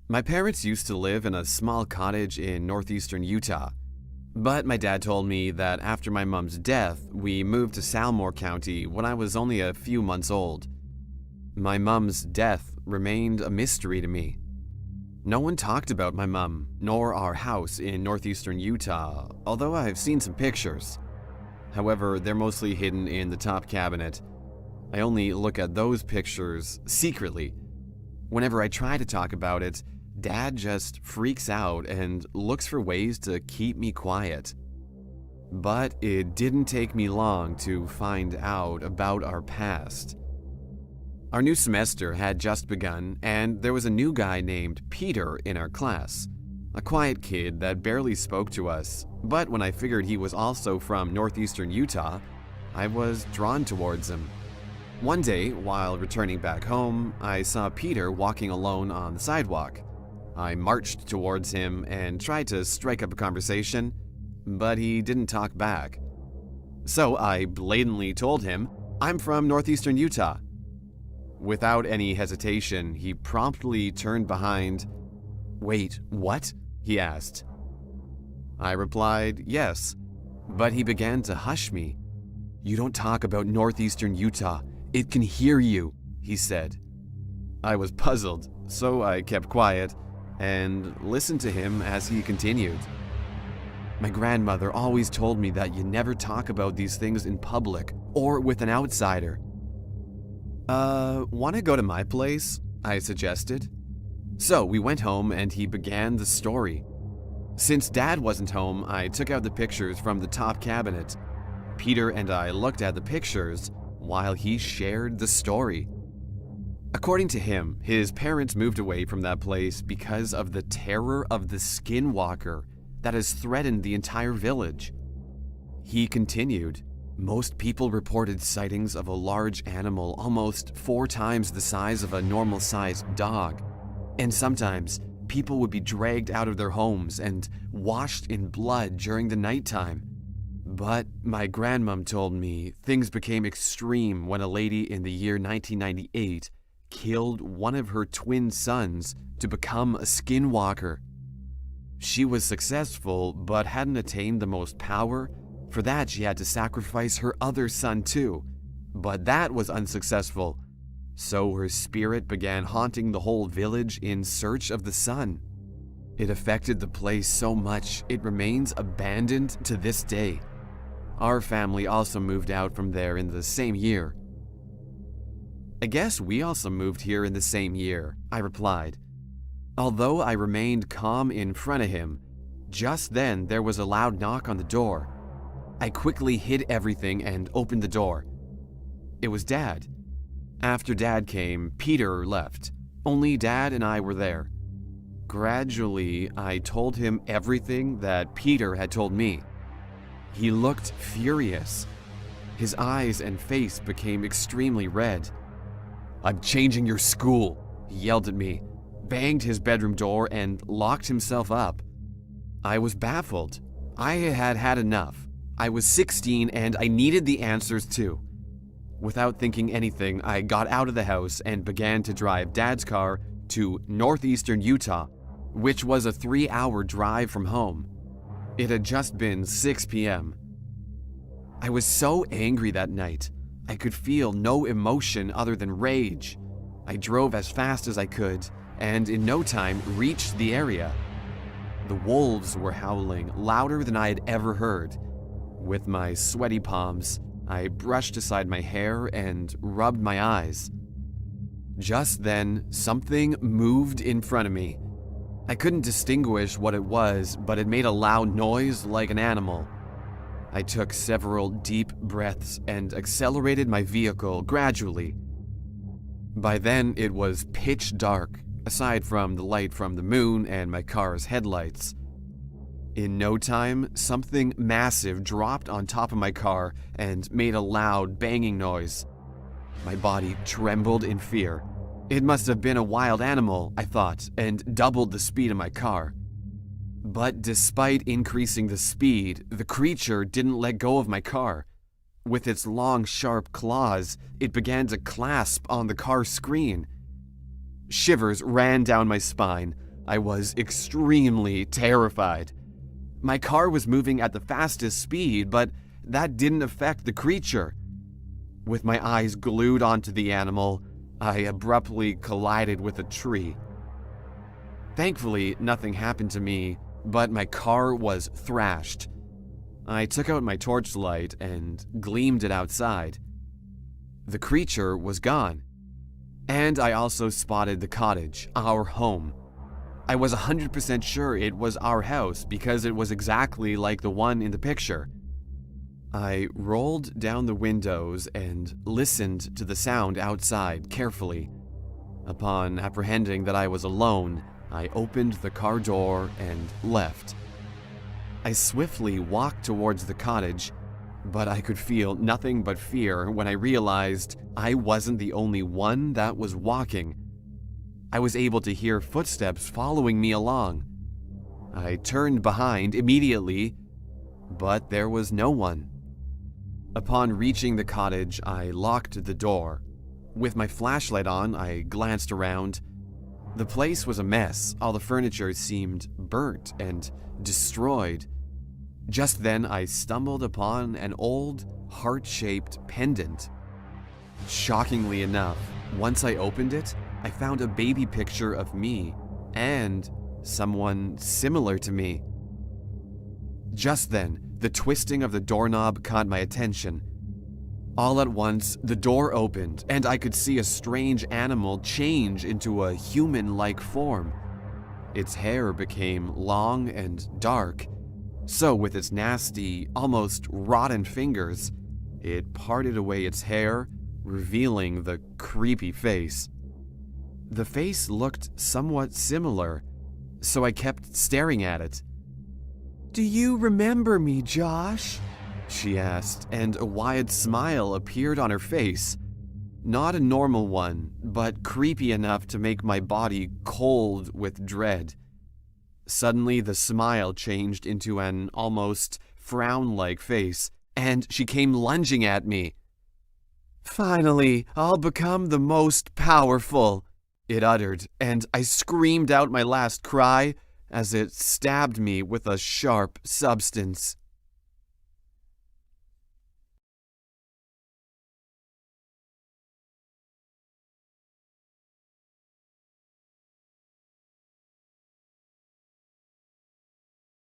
My parents used to live in a small cottage in northeastern Utah, but my dad told me that after my mom's death, we moved to Salmore County when I was only a few months old. My mom's death remained a mystery to me. No one talked about my mom, nor our house in northeastern Utah, although I've seen some pictures. However, they're mostly hidden in the top cabinet. I only look at those pictures secretly. Whenever I try to talk about it, Dad just freaks out and looks for ways to keep me quiet. But it didn't take me long to find out about our past. Our new semester had just begun, and there was a new guy named Peter in our class. A quiet kid that barely spoke to us, but when I figured he was also from northeastern Utah, I was drawn towards him. One day, while returning back home, I saw Peter walking alone on the sidewalk. I marched towards him and tried to strike up a conversation, but he didn't talk back. So I blatantly told him, "I'm from northeastern Utah." Without any hesitation, he promptly turned behind. "Wait, what?" he asked. I replied, "Yes," but he began to hush me. "You don't talk about northeastern Utah. It can hear you," he said. I was puzzled, so I kept quiet and listened to him as he continued. "My grandmother always told me that you never talk about these things in public or with an outsider." Want to go to my place?" I suggested. So we went home and he began the story. Since Dad wasn't home, I took out the pictures from the top cabinet. Peter and I looked at the pictures while he shared the story. According to him, his parents moved away from that place because of the terror of the skinwalker that has threatened the entire village. He continued, "Most people reported sightings of a large animal almost 4 times the size of a normal-sized dog, and sometimes people would be dragged out of their homes and washed in blood during the nighttime. But my grandmom told me things became extreme when a lady in the year 1998 killed one of her twin sons to become a skinwalker. She was successful, but hadn't attained the most power. For that, she had to sacrifice her other son too. But that was unsuccessful. So her spirit began haunting the whole village in search of the son. It affected the place so much, it remains abandoned to this day. Our family also moved out from there in the same year." "I guess we also moved here in the same year," I replied. Although I remained calm in front of him, just then there was a loud knock on the door. I quickly hid everything and opened the door. It was Dad. After Dad came, Peter left. Only Dad and I were there. Gradually, I told him everything that Peter had told me. He looked furious. His eyes and face became extremely red. "I'm changing your school," he yelled at me, banged his bedroom door, and locked himself up. I was baffled. I had had enough. I was 16 and I needed the answers too. Without thinking anything, I got out of the house and began to drive Dad's car to northeastern Utah, which was a 3-hour drive from home. It had just been 6 p.m. I was so angry that night. I could feel no emotion other than rage. I drove as fast as I could, and in no time reached the area. The wolves were howling louder than I had ever heard. With my sweaty palms, I brushed aside my hair and rubbed my eyes. Just then, something moved in front of me. I couldn't distinguish what it was, but it made a loud noise like an animal. I took several deep breaths and accelerated my vehicle gradually. By then, it was pitch dark, aside from the light from the moon and my car's headlights. In no time, something massive dropped on top of my car and made a loud banging noise. My body trembled in fear. It must have been a wild animal, I thought, and doubled the speed of my car. But despite increasing the speed, the creature didn't let go of my car. With its long, sharp claws, it began to clasp on the car screen. Shivers ran down my spine. I was extremely terrified. My car was moving at the fastest speed, but that didn't affect the creature. With my eyes glued onto the animal, I abruptly collided with a tree. Thankfully, nothing happened to me, but my car was thrashed. I took out my torchlight and gleamed it outside. The creature was gone. And I also spotted the cottage, our home. I was 100% sure it was our house because it was exactly like the one in the picture. I rolled down the windows and listened to the sound outside carefully. Upon apprehending that I was alone, I opened the car door and left. I swiftly walked towards the cottage, but I could feel nothing but fear when I realized I wasn't the only one that was walking. I was able to hear footsteps following me along. I turned behind immediately, but there was no one. Upon reaching the cottage, I locked the door. With my flashlight on, I glanced around. The place was a mess. All the furniture seemed burnt and destroyed. Just then, I stumbled upon an old, heart-shaped pendant. Shockingly enough, once I opened it, I found a baby picture of me and someone similar to me. Just then, the twisting of the doorknob caught my attention. All at once, the door opened and I could see a strange animal change into a human-like form. Its hair became long and dark, so with its nasty, almost rotten fingers, it parted away its hair, revealing the creepy face. The face looked somewhat similar, so I kept staring at it. "Do you remember me, Josh?" she asked, and a wide smile appeared on her face. Not a normal one, but creepy enough to make my body cold with dread. Suddenly, the smile changed into an almost frown-like face, and she came lunging at me. "Finally, I'll become the most powerful," it uttered, and I screamed out my last cry as it stabbed me with a sharp substance.